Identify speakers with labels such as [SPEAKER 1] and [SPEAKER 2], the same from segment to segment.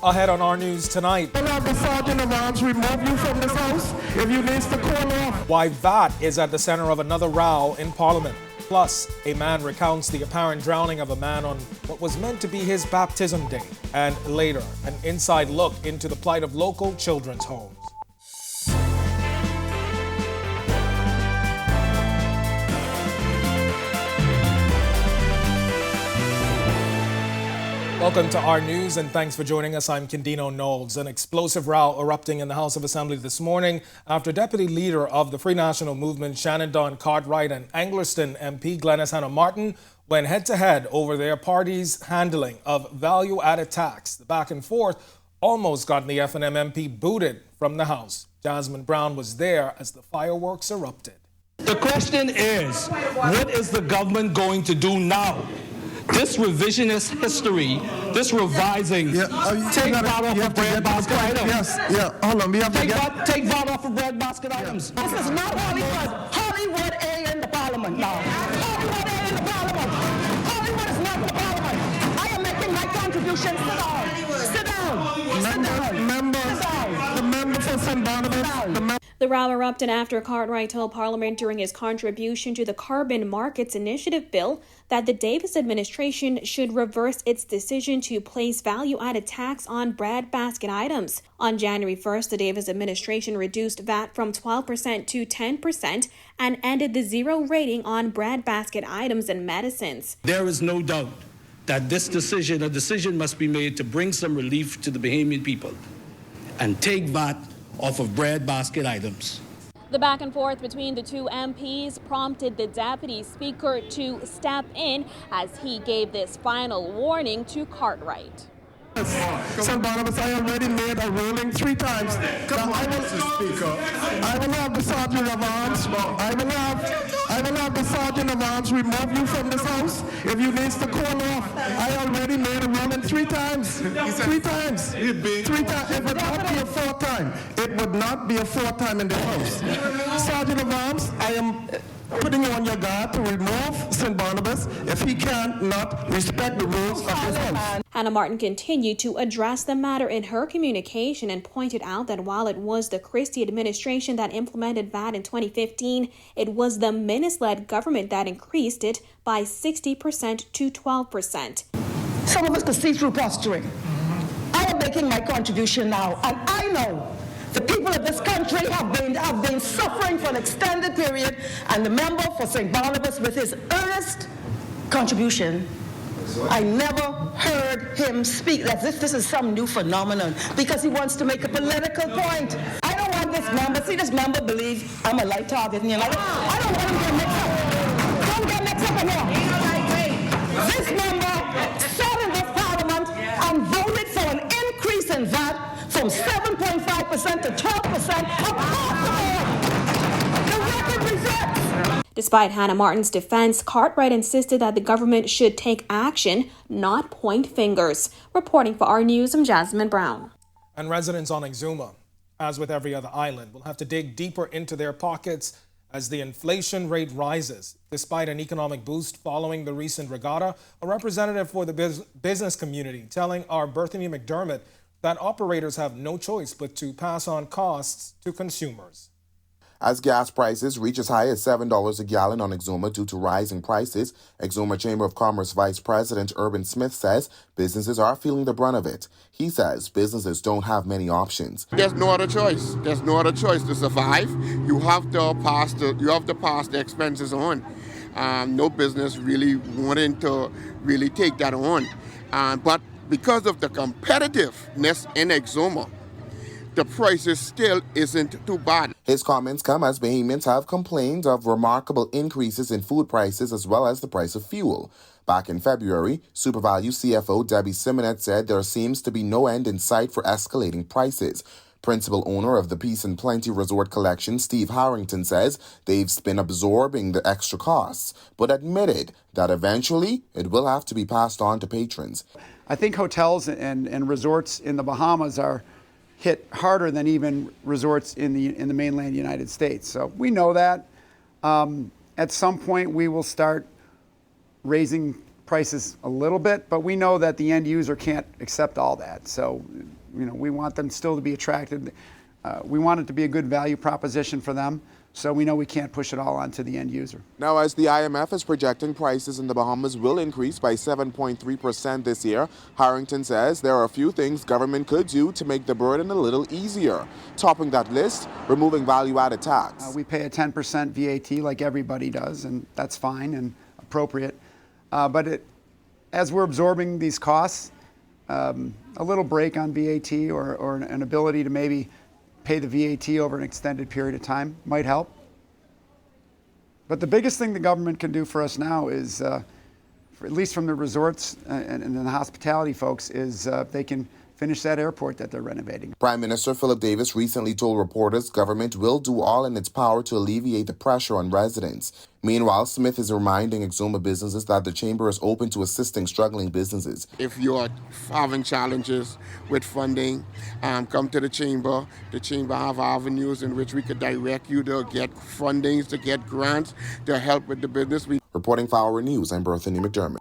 [SPEAKER 1] Ahead on our news tonight.
[SPEAKER 2] We'll have the Sergeant of Arms remove you from this house if you need to call off.
[SPEAKER 1] Why VAT is at the center of another row in Parliament. Plus, a man recounts the apparent drowning of a man on what was meant to be his baptism day. And later, an inside look into the plight of local children's homes. Welcome to our news and thanks for joining us. I'm Kendino Knowles. An explosive row erupting in the House of Assembly this morning after Deputy Leader of the Free National Movement Shannon Dawn Cartwright and Anglerston MP Glenys Hannah Martin went head-to-head over their party's handling of value-added tax. The back and forth almost got the F&M MP booted from the House. Jasmine Brown was there as the fireworks erupted.
[SPEAKER 3] The question is, what is the government going to do now? This revisionist history, this revising, take VAT off of bread basket items.
[SPEAKER 2] Yes, hold on, we have to get...
[SPEAKER 3] Take VAT off of bread basket items.
[SPEAKER 4] This is not Hollywood. Hollywood ain't in the Parliament now. Hollywood ain't in the Parliament. Hollywood is not in the Parliament. I am making my contribution. Sit down. Sit down.
[SPEAKER 2] The member for St. Barnabas.
[SPEAKER 5] The row erupted after Cartwright told Parliament during his contribution to the Carbon Markets Initiative bill that the Davis administration should reverse its decision to place value-added tax on bread basket items. On January 1st, the Davis administration reduced VAT from 12% to 10% and ended the zero rating on bread basket items and medicines.
[SPEAKER 3] There is no doubt that a decision must be made to bring some relief to the Bahamian people and take VAT off of bread basket items.
[SPEAKER 5] The back and forth between the two MPs prompted the deputy speaker to step in as he gave this final warning to Cartwright.
[SPEAKER 2] St. Barnabas, I already made a ruling 3 times. I will have the Sergeant of Arms. I will have the Sergeant of Arms remove you from this house if you need to call off. I already made a ruling 3 times. 3 times. 3 times. It would not be a 4th time. It would not be a 4th time in the house. Sergeant of Arms, I am putting you on your guard to remove St. Barnabas if he cannot respect the rules of this house.
[SPEAKER 5] Hannah Martin continued to address the matter in her communication and pointed out that while it was the Christie administration that implemented VAT in 2015, it was the Minnis-led government that increased it by 60% to 12%.
[SPEAKER 4] Some of us could see through posturing. I am making my contribution now, and I know the people of this country have been suffering for an extended period, and the member for St. Barnabas, with his earnest contribution, I never heard him speak as if this is some new phenomenon because he wants to make a political point. I don't want this member believe I'm a light target. I don't want him to get mixed up. Don't get mixed up in here. This member sat in this parliament and voted for an increase in VAT from 7.5% to 12% across the board. The record reflects.
[SPEAKER 5] Despite Hannah Martin's defense, Cartwright insisted that the government should take action, not point fingers. Reporting for our news, I'm Jasmine Brown.
[SPEAKER 1] And residents on Exuma, as with every other island, will have to dig deeper into their pockets as the inflation rate rises. Despite an economic boost following the recent regatta, a representative for the business community telling our Berthany McDermott that operators have no choice but to pass on costs to consumers.
[SPEAKER 6] As gas prices reach as high as $7 a gallon on Exuma due to rising prices, Exuma Chamber of Commerce Vice President Urban Smith says businesses are feeling the brunt of it. He says businesses don't have many options.
[SPEAKER 7] There's no other choice. There's no other choice to survive. You have to pass the expenses on. No business really wanting to really take that on. But because of the competitiveness in Exuma, the prices still isn't too bad.
[SPEAKER 6] His comments come as Bahamians have complained of remarkable increases in food prices as well as the price of fuel. Back in February, SuperValue CFO Debbie Simonet said there seems to be no end in sight for escalating prices. Principal owner of the Peace and Plenty Resort Collection, Steve Harrington, says they've been absorbing the extra costs, but admitted that eventually it will have to be passed on to patrons.
[SPEAKER 8] I think hotels and resorts in the Bahamas are hit harder than even resorts in the mainland United States. So we know that. At some point we will start raising prices a little bit, but we know that the end user can't accept all that. So, we want them still to be attracted. We want it to be a good value proposition for them. So we know we can't push it all onto the end user.
[SPEAKER 6] Now, as the IMF is projecting prices in the Bahamas will increase by 7.3% this year, Harrington says there are a few things government could do to make the burden a little easier. Topping that list, removing value-added tax.
[SPEAKER 8] We pay a 10% VAT like everybody does, and that's fine and appropriate. But as we're absorbing these costs, a little break on VAT or an ability to maybe pay the VAT over an extended period of time might help. But the biggest thing the government can do for us now is, at least from the resorts and the hospitality folks, is they can finish that airport that they're renovating.
[SPEAKER 6] Prime Minister Philip Davis recently told reporters government will do all in its power to alleviate the pressure on residents. Meanwhile, Smith is reminding Exuma businesses that the chamber is open to assisting struggling businesses.
[SPEAKER 7] If you're having challenges with funding, come to the chamber. The chamber have avenues in which we could direct you to get fundings, to get grants, to help with the business.
[SPEAKER 6] Reporting for Our News, I'm Berthany McDermott.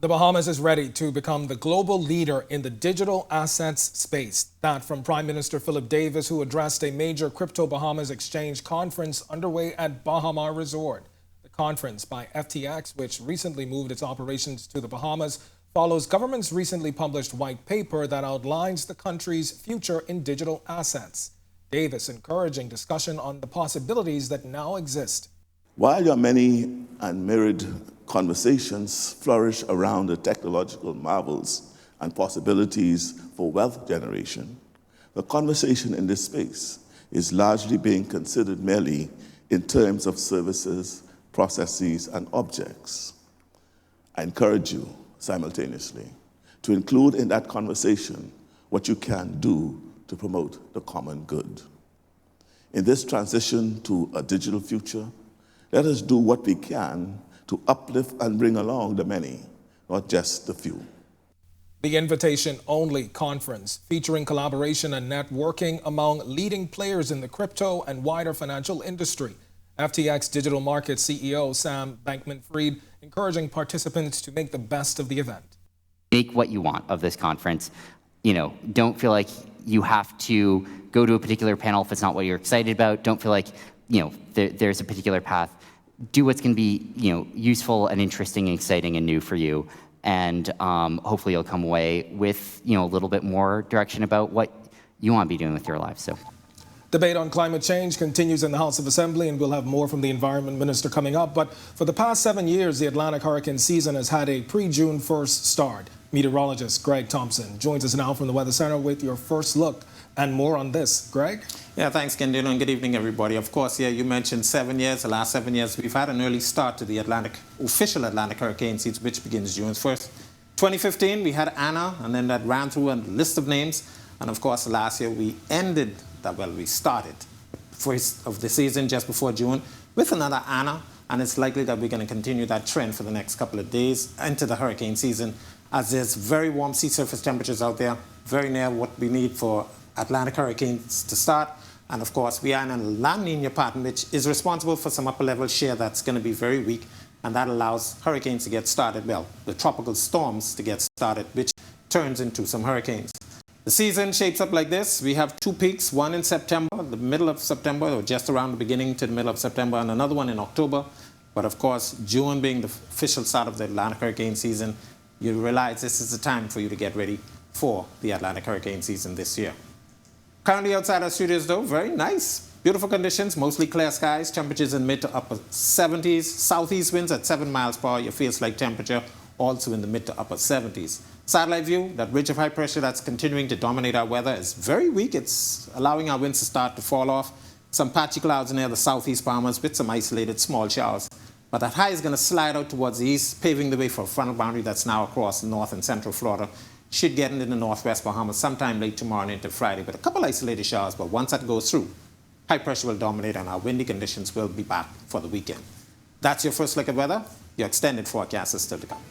[SPEAKER 1] The Bahamas is ready to become the global leader in the digital assets space. That from Prime Minister Philip Davis, who addressed a major Crypto Bahamas exchange conference underway at Bahamas Resort. The conference by FTX, which recently moved its operations to the Bahamas, follows government's recently published white paper that outlines the country's future in digital assets. Davis encouraging discussion on the possibilities that now exist.
[SPEAKER 9] While your many and myriad conversations flourish around the technological marvels and possibilities for wealth generation, the conversation in this space is largely being considered merely in terms of services, processes, and objects. I encourage you simultaneously to include in that conversation what you can do to promote the common good. In this transition to a digital future, let us do what we can to uplift and bring along the many, not just the few.
[SPEAKER 1] The invitation-only conference featuring collaboration and networking among leading players in the crypto and wider financial industry. FTX Digital Markets CEO Sam Bankman-Fried encouraging participants to make the best of the event.
[SPEAKER 10] Make what you want of this conference. Don't feel like you have to go to a particular panel if it's not what you're excited about. Don't feel like, there's a particular path. Do what's going to be, useful and interesting and exciting and new for you. And hopefully you'll come away with, a little bit more direction about what you want to be doing with your life. So,
[SPEAKER 1] debate on climate change continues in the House of Assembly, and we'll have more from the Environment Minister coming up. But for the past 7 years, the Atlantic hurricane season has had a pre-June 1st start. Meteorologist Greg Thompson joins us now from the Weather Center with your first look and more on this. Greg?
[SPEAKER 11] Yeah, thanks, Kendall, and good evening, everybody. Of course, you mentioned 7 years. The last 7 years, we've had an early start to the official Atlantic hurricane season, which begins June 1st. 2015, we had Anna, and then that ran through a list of names. And of course, last year, we started first of the season just before June with another Anna, and it's likely that we're going to continue that trend for the next couple of days into the hurricane season, as there's very warm sea surface temperatures out there, very near what we need for Atlantic hurricanes to start. And of course, we are in a La Nina pattern, which is responsible for some upper level shear that's going to be very weak, and that allows hurricanes to get started, the tropical storms to get started, which turns into some hurricanes. The season shapes up like this. We have two peaks, one in September, the middle of September, or just around the beginning to the middle of September, and another one in October. But of course, June being the official start of the Atlantic hurricane season, you realize this is the time for you to get ready for the Atlantic hurricane season this year. Currently outside our studios, though, very nice. Beautiful conditions, mostly clear skies, temperatures in mid to upper 70s, southeast winds at 7 miles per hour, your feels-like temperature also in the mid to upper 70s. Satellite view, that ridge of high pressure that's continuing to dominate our weather is very weak. It's allowing our winds to start to fall off. Some patchy clouds near the southeast Bahamas with some isolated small showers. But that high is going to slide out towards the east, paving the way for a frontal boundary that's now across north and central Florida. Should get into the northwest Bahamas sometime late tomorrow and into Friday with a couple isolated showers, but once that goes through, high pressure will dominate and our windy conditions will be back for the weekend. That's your first look at weather. Your extended forecast is still to come.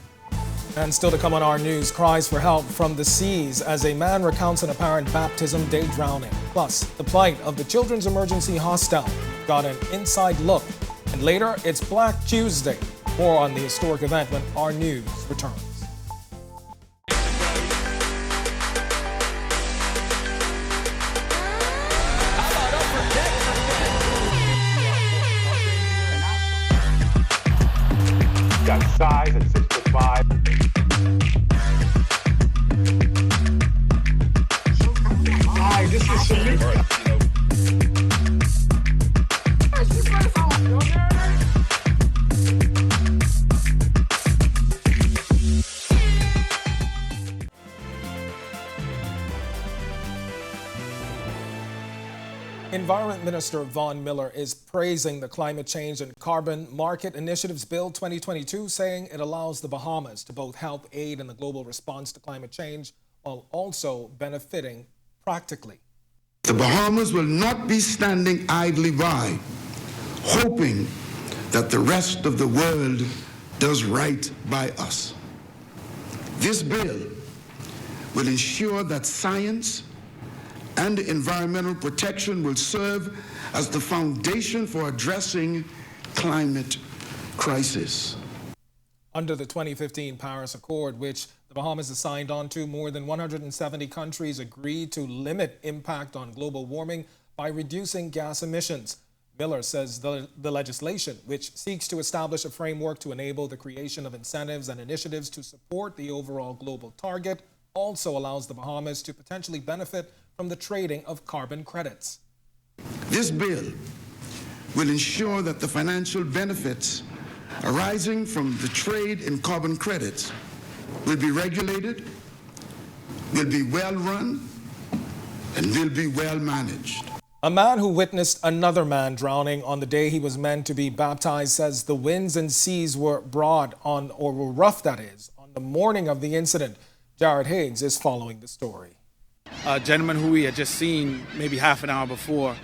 [SPEAKER 1] And still to come on our news, cries for help from the seas as a man recounts an apparent baptism day drowning. Plus, the plight of the Children's Emergency Hostel. Got an inside look. And later, it's Black Tuesday. More on the historic event when our news returns.
[SPEAKER 12] Got size at 6'5". Hi, this is Shamik.
[SPEAKER 1] Environment Minister Von Miller is praising the Climate Change and Carbon Market Initiatives Bill 2022, saying it allows the Bahamas to both help aid in the global response to climate change while also benefiting practically.
[SPEAKER 2] The Bahamas will not be standing idly by, hoping that the rest of the world does right by us. This bill will ensure that science and environmental protection will serve as the foundation for addressing climate crisis.
[SPEAKER 1] Under the 2015 Paris Accord, which the Bahamas has signed on to, more than 170 countries agreed to limit impact on global warming by reducing gas emissions. Miller says the legislation, which seeks to establish a framework to enable the creation of incentives and initiatives to support the overall global target, also allows the Bahamas to potentially benefit from the trading of carbon credits.
[SPEAKER 2] This bill will ensure that the financial benefits arising from the trade in carbon credits will be regulated, will be well run, and will be well managed.
[SPEAKER 1] A man who witnessed another man drowning on the day he was meant to be baptized says the winds and seas were were rough, that is, on the morning of the incident. Jared Higgs is following the story.
[SPEAKER 13] A gentleman who we had just seen maybe half an hour before,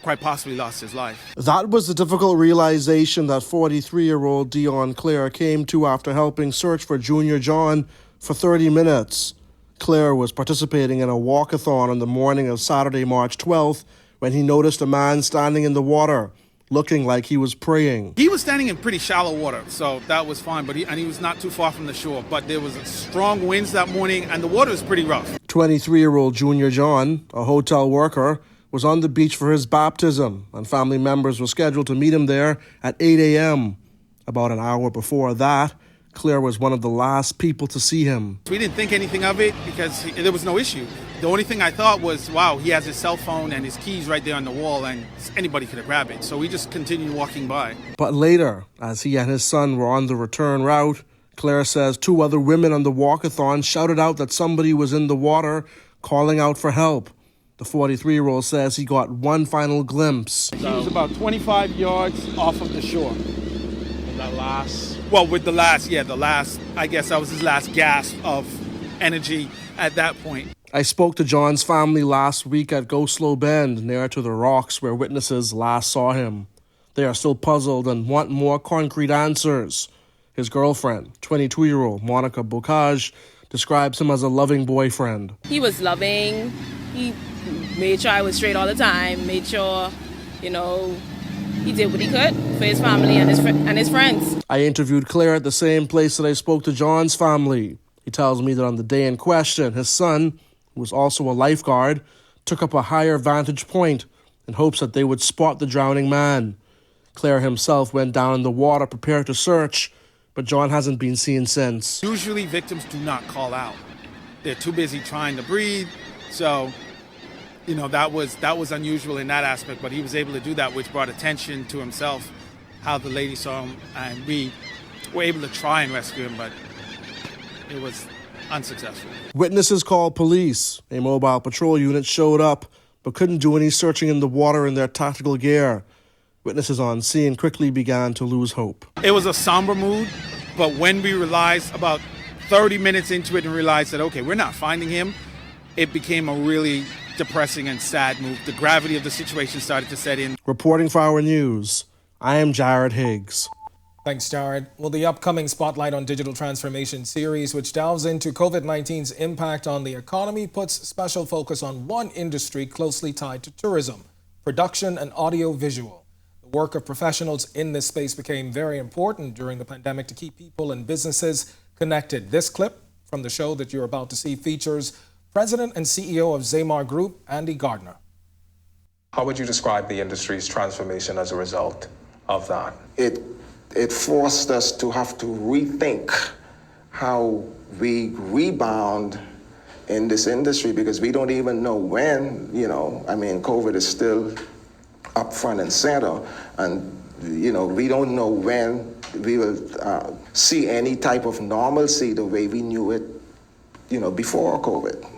[SPEAKER 13] quite possibly lost his life.
[SPEAKER 14] That was the difficult realization that 43-year-old Dion Clare came to after helping search for Junior John for 30 minutes. Clare was participating in a walkathon on the morning of Saturday, March 12th, when he noticed a man standing in the water, looking like he was praying.
[SPEAKER 13] He was standing in pretty shallow water, so that was fine, but he was not too far from the shore. But there was strong winds that morning, and the water was pretty rough.
[SPEAKER 14] 23-year-old Junior John, a hotel worker, was on the beach for his baptism, and family members were scheduled to meet him there at 8 a.m. About an hour before that, Clare was one of the last people to see him.
[SPEAKER 13] We didn't think anything of it because there was no issue. The only thing I thought was, wow, he has his cell phone and his keys right there on the wall, and anybody could have grabbed it. So we just continued walking by.
[SPEAKER 14] But later, as he and his son were on the return route, Clare says two other women on the walkathon shouted out that somebody was in the water calling out for help. The 43-year-old says he got one final glimpse.
[SPEAKER 13] He was about 25 yards off of the shore.
[SPEAKER 14] And that last...
[SPEAKER 13] Well, with the last, I guess that was his last gasp of energy at that point.
[SPEAKER 14] I spoke to John's family last week at Go Slow Bend, near to the rocks where witnesses last saw him. They are still puzzled and want more concrete answers. His girlfriend, 22-year-old Monica Bocage, describes him as a loving boyfriend.
[SPEAKER 15] He was loving. He made sure I was straight all the time, made sure, he did what he could for his family and his friends.
[SPEAKER 14] I interviewed Clare at the same place that I spoke to John's family. He tells me that on the day in question, his son, who was also a lifeguard, took up a higher vantage point in hopes that they would spot the drowning man. Clare himself went down in the water prepared to search, but John hasn't been seen since.
[SPEAKER 13] Usually victims do not call out. They're too busy trying to breathe, so... that was unusual in that aspect, but he was able to do that, which brought attention to himself, how the lady saw him, and we were able to try and rescue him, but it was unsuccessful.
[SPEAKER 14] Witnesses called police. A mobile patrol unit showed up, but couldn't do any searching in the water in their tactical gear. Witnesses on scene quickly began to lose hope.
[SPEAKER 13] It was a somber mood, but when we realized about 30 minutes into it and realized that, okay, we're not finding him, it became a really depressing and sad move. The gravity of the situation started to set in.
[SPEAKER 14] Reporting for Our News, I am Jared Higgs.
[SPEAKER 1] Thanks, Jared. Well, the upcoming Spotlight on Digital Transformation series, which delves into COVID-19's impact on the economy, puts special focus on one industry closely tied to tourism, production and audio-visual. The work of professionals in this space became very important during the pandemic to keep people and businesses connected. This clip from the show that you're about to see features President and CEO of Zamar Group, Andy Gardner.
[SPEAKER 16] How would you describe the industry's transformation as a result of that?
[SPEAKER 2] It forced us to have to rethink how we rebound in this industry, because we don't even know when, COVID is still up front and center, and, we don't know when we will see any type of normalcy the way we knew it, before COVID.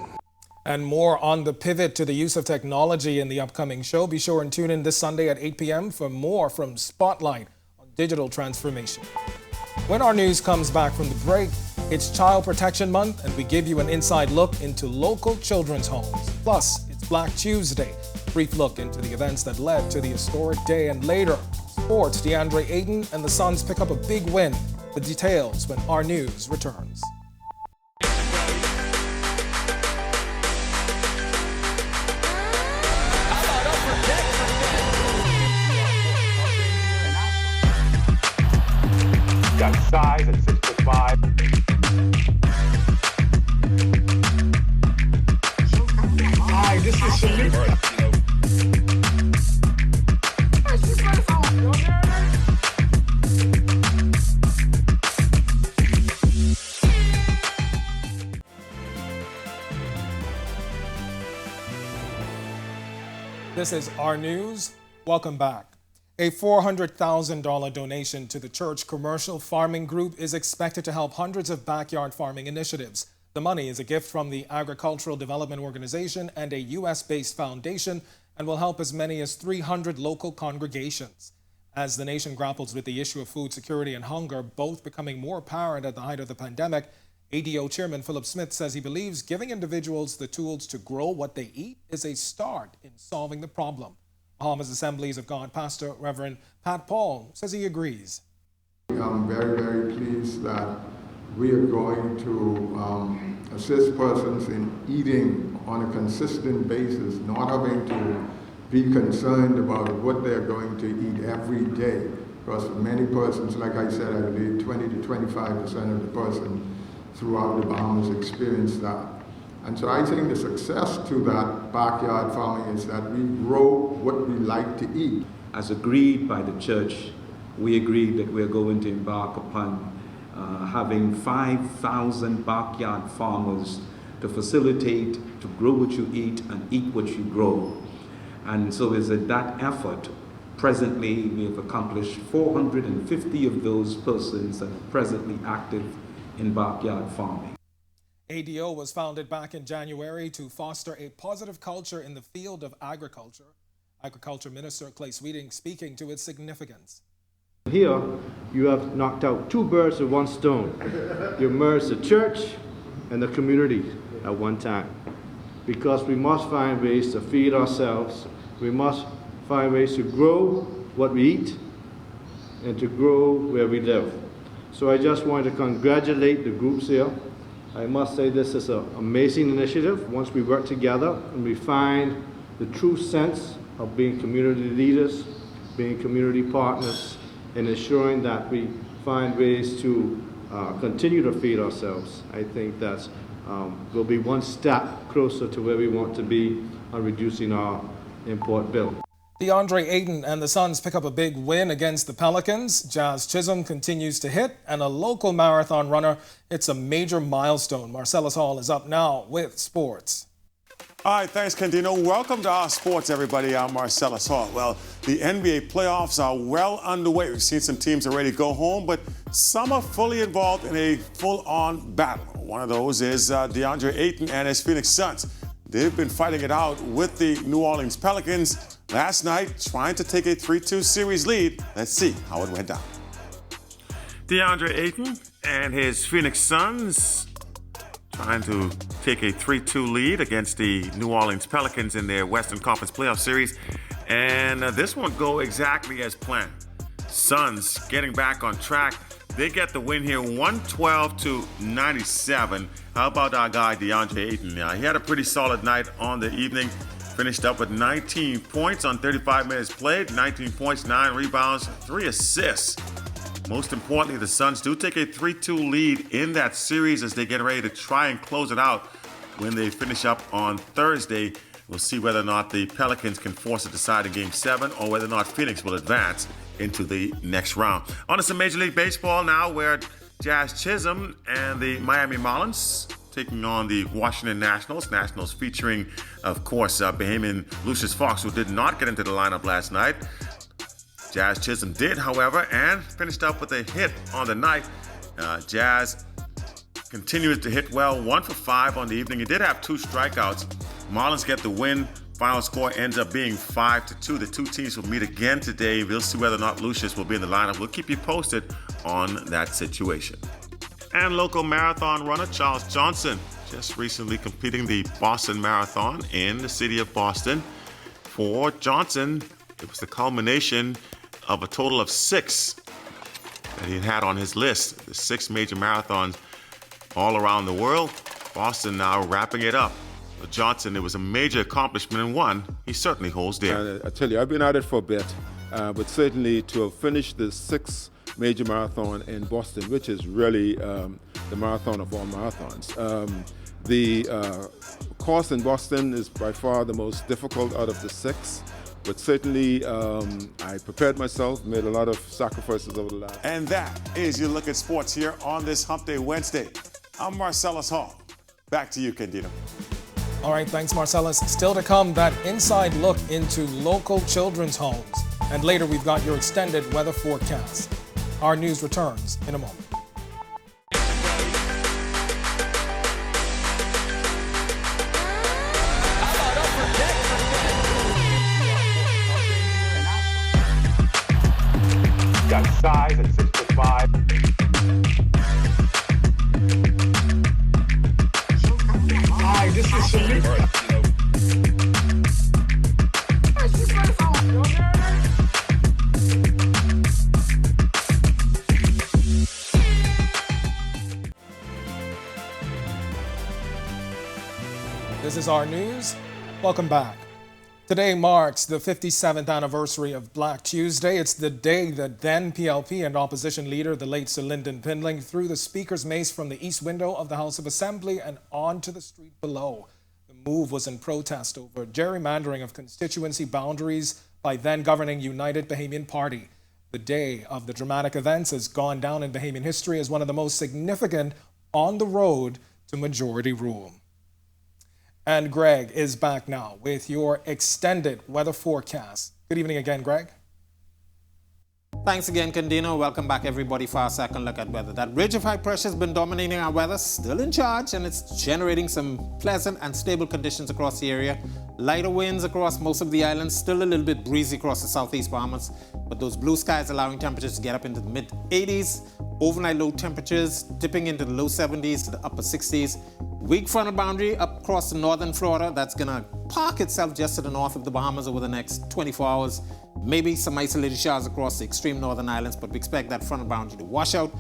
[SPEAKER 1] And more on the pivot to the use of technology in the upcoming show. Be sure and tune in this Sunday at 8 p.m. for more from Spotlight on digital transformation. When our news comes back from the break, it's Child Protection Month, and we give you an inside look into local children's homes. Plus, it's Black Tuesday, a brief look into the events that led to the historic day. And later, sports, DeAndre Ayton and the Suns pick up a big win. The details when our news returns.
[SPEAKER 12] Got size at 6'5". Hi, this is Shamik.
[SPEAKER 1] This is our news. Welcome back. A $400,000 donation to the church commercial farming group is expected to help hundreds of backyard farming initiatives. The money is a gift from the Agricultural Development Organization and a U.S.-based foundation, and will help as many as 300 local congregations. As the nation grapples with the issue of food security and hunger, both becoming more apparent at the height of the pandemic, ADO Chairman Philip Smith says he believes giving individuals the tools to grow what they eat is a start in solving the problem. Bahamas Assemblies of God pastor Reverend Pat Paul says he agrees.
[SPEAKER 17] I'm very, very pleased that we are going to assist persons in eating on a consistent basis, not having to be concerned about what they're going to eat every day. Because for many persons, like I said, I believe 20 to 25% of the person throughout the Bahamas experience that. And so I think the success to that backyard farming is that we grow what we like to eat.
[SPEAKER 18] As agreed by the church, we agreed that we're going to embark upon having 5,000 backyard farmers to facilitate to grow what you eat and eat what you grow. And so is that effort. Presently, we have accomplished 450 of those persons that are presently active in backyard farming.
[SPEAKER 1] ADO was founded back in January to foster a positive culture in the field of agriculture. Agriculture Minister Clay Sweeting speaking to its significance.
[SPEAKER 19] Here, you have knocked out two birds with one stone. You merged the church and the community at one time. Because we must find ways to feed ourselves. We must find ways to grow what we eat and to grow where we live. So I just wanted to congratulate the groups here. I must say this is an amazing initiative. Once we work together and we find the true sense of being community leaders, being community partners, and ensuring that we find ways to continue to feed ourselves, I think that will be one step closer to where we want to be on reducing our import bill.
[SPEAKER 1] DeAndre Ayton and the Suns pick up a big win against the Pelicans. Jazz Chisholm continues to hit, and a local marathon runner hits a major milestone. Marcellus Hall is up now with sports.
[SPEAKER 20] All right, thanks, Candino. Welcome to our sports, everybody. I'm Marcellus Hall. Well, the NBA playoffs are well underway. We've seen some teams already go home, but some are fully involved in a full-on battle. One of those is DeAndre Ayton and his Phoenix Suns. They've been fighting it out with the New Orleans Pelicans last night, trying to take a 3-2 series lead. Let's see how it went down. DeAndre Ayton and his Phoenix Suns trying to take a 3-2 lead against the New Orleans Pelicans in their Western Conference playoff series. And this won't go exactly as planned. Suns getting back on track. They get the win here, 112-97. How about our guy, DeAndre Ayton? He had a pretty solid night on the evening. finished up with 19 points on 35 minutes played, 19 points, 9 rebounds, 3 assists. Most importantly, the Suns do take a 3-2 lead in that series as they get ready to try and close it out when they finish up on Thursday. We'll see whether or not the Pelicans can force a deciding Game 7 or whether or not Phoenix will advance into the next round. On to some Major League Baseball now, where Jazz Chisholm and the Miami Marlins taking on the Washington Nationals. Nationals featuring, of course, Bahamian Lucius Fox, who did not get into the lineup last night. Jazz Chisholm did, however, and finished up with a hit on the night. Jazz continues to hit well, 1 for 5 on the evening. He did have 2 strikeouts. Marlins get the win. Final score ends up being 5-2. The two teams will meet again today. We'll see whether or not Lucius will be in the lineup. We'll keep you posted on that situation. And local marathon runner Charles Johnson just recently completing the Boston Marathon in the city of Boston. For Johnson, it was the culmination of a total of 6 that he had on his list. The 6 major marathons all around the world. Boston now wrapping it up. For Johnson, it was a major accomplishment and one he certainly holds dear.
[SPEAKER 21] I tell you, I've been at it for a bit, but certainly to have finished the 6th major marathon in Boston, which is really the marathon of all marathons. The course in Boston is by far the most difficult out of the 6. But certainly, I prepared myself, made a lot of sacrifices over the last.
[SPEAKER 20] And that is your look at sports here on this Hump Day Wednesday. I'm Marcellus Hall. Back to you, Candino.
[SPEAKER 1] All right, thanks, Marcellus. Still to come, that inside look into local children's homes. And later, we've got your extended weather forecast. Our news returns in a moment.
[SPEAKER 12] Got size at 6'5". Hi, this is Shamika.
[SPEAKER 1] This is our news. Welcome back. Today marks the 57th anniversary of Black Tuesday. It's the day that then PLP and opposition leader, the late Sir Lyndon Pindling, threw the Speaker's mace from the east window of the House of Assembly and onto the street below. The move was in protest over gerrymandering of constituency boundaries by then governing United Bahamian Party. The day of the dramatic events has gone down in Bahamian history as one of the most significant on the road to majority rule. And Greg is back now with your extended weather forecast. Good evening again, Greg.
[SPEAKER 11] Thanks again, Candino. Welcome back, everybody, for our second look at weather. That ridge of high pressure has been dominating our weather, still in charge, and it's generating some pleasant and stable conditions across the area. Lighter winds across most of the island, still a little bit breezy across the southeast Bahamas, but those blue skies allowing temperatures to get up into the mid-80s. Overnight low temperatures dipping into the low 70s to the upper 60s. Weak frontal boundary up across the northern Florida. That's going to park itself just to the north of the Bahamas over the next 24 hours. Maybe some isolated showers across the extreme northern islands, but we expect that frontal boundary to wash out.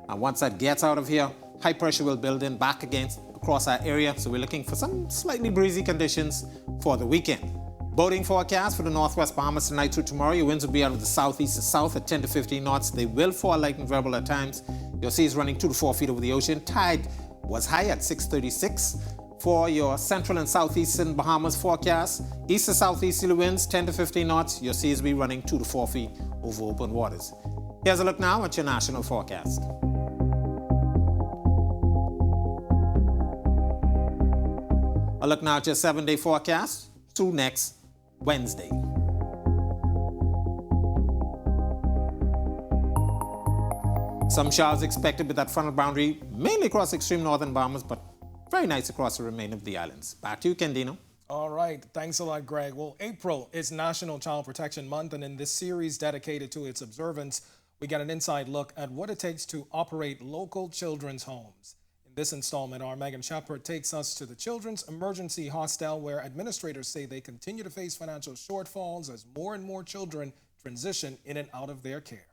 [SPEAKER 11] And once that gets out of here, high pressure will build in back across our area. So we're looking for some slightly breezy conditions for the weekend. Boating forecast for the northwest Bahamas tonight through tomorrow. Your winds will be out of the southeast to south at 10 to 15 knots. They will fall light and variable at times. Your seas running 2 to 4 feet over the ocean. Tide was high at 6:36. For your central and southeastern Bahamas forecast, east to southeasterly winds 10 to 15 knots. Your seas will be running 2 to 4 feet over open waters. Here's a look now at your national forecast. A look now at your 7-day forecast through next Wednesday. Some showers expected with that frontal boundary, mainly across extreme northern Bahamas, but very nice across the remainder of the islands. Back to you, Candino.
[SPEAKER 1] All right. Thanks a lot, Greg. Well, April is National Child Protection Month, and in this series dedicated to its observance, we get an inside look at what it takes to operate local children's homes. In this installment, our Megan Shepard takes us to the Children's Emergency Hostel, where administrators say they continue to face financial shortfalls as more and more children transition in and out of their care.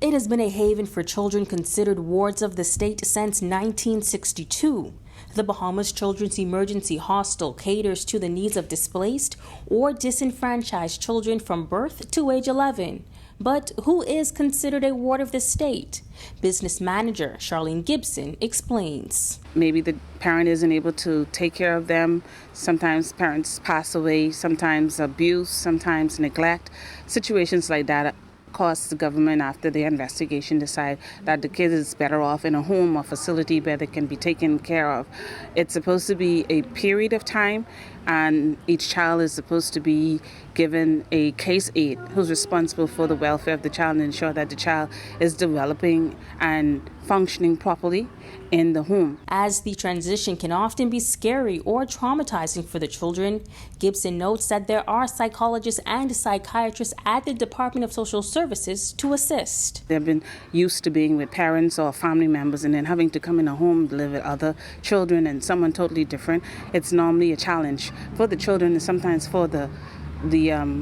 [SPEAKER 3] It has been a haven for children considered wards of the state since 1962. The Bahamas Children's Emergency Hostel caters to the needs of displaced or disenfranchised children from birth to age 11. But who is considered a ward of the state? Business manager Charlene Gibson explains.
[SPEAKER 22] Maybe the parent isn't able to take care of them. Sometimes parents pass away, sometimes abuse, sometimes neglect. Situations like that cause the government, after the investigation, decide that the kid is better off in a home or facility where they can be taken care of. It's supposed to be a period of time, and each child is supposed to be given a case aide who's responsible for the welfare of the child and ensure that the child is developing and functioning properly in the home.
[SPEAKER 3] As the transition can often be scary or traumatizing for the children, Gibson notes that there are psychologists and psychiatrists at the Department of Social Services to assist.
[SPEAKER 22] They've been used to being with parents or family members and then having to come in a home to live with other children and someone totally different. It's normally a challenge for the children and sometimes for the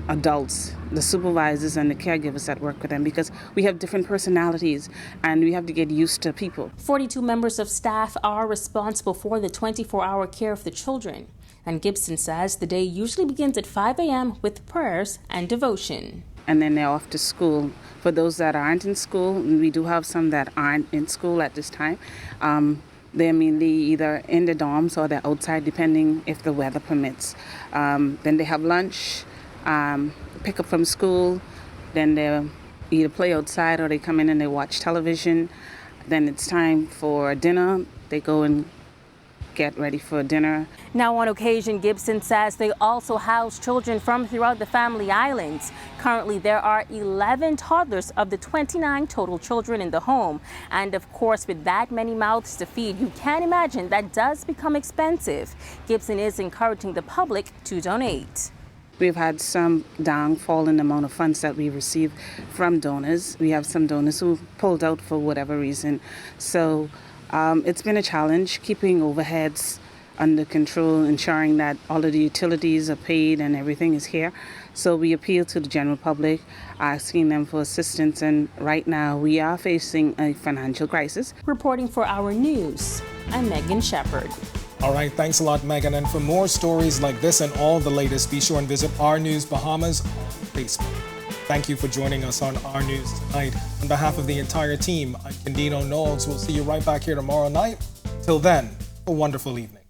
[SPEAKER 22] adults, the supervisors and the caregivers that work with them, because we have different personalities and we have to get used to people.
[SPEAKER 3] 42 members of staff are responsible for the 24-hour care of the children. And Gibson says the day usually begins at 5 a.m. with prayers and devotion.
[SPEAKER 22] And then they're off to school. For those that aren't in school, we do have some that aren't in school at this time. They're mainly either in the dorms or they're outside, depending if the weather permits. Then they have lunch, pick up from school, then they either play outside or they come in and they watch television. Then it's time for dinner. They go and get ready for dinner.
[SPEAKER 3] Now, on occasion, Gibson says they also house children from throughout the Family Islands. Currently, there are 11 toddlers of the 29 total children in the home. And of course, with that many mouths to feed, you can imagine that does become expensive. Gibson is encouraging the public to donate.
[SPEAKER 22] We've had some downfall in the amount of funds that we receive from donors. We have some donors who pulled out for whatever reason. So it's been a challenge keeping overheads under control, ensuring that all of the utilities are paid and everything is here. So we appeal to the general public, asking them for assistance. And right now we are facing a financial crisis.
[SPEAKER 3] Reporting for Our News, I'm Megan Shepard.
[SPEAKER 1] All right, thanks a lot, Megan. And for more stories like this and all the latest, be sure and visit Our News Bahamas on Facebook. Thank you for joining us on Our News tonight. On behalf of the entire team, I'm Candino Knowles. We'll see you right back here tomorrow night. Till then, a wonderful evening.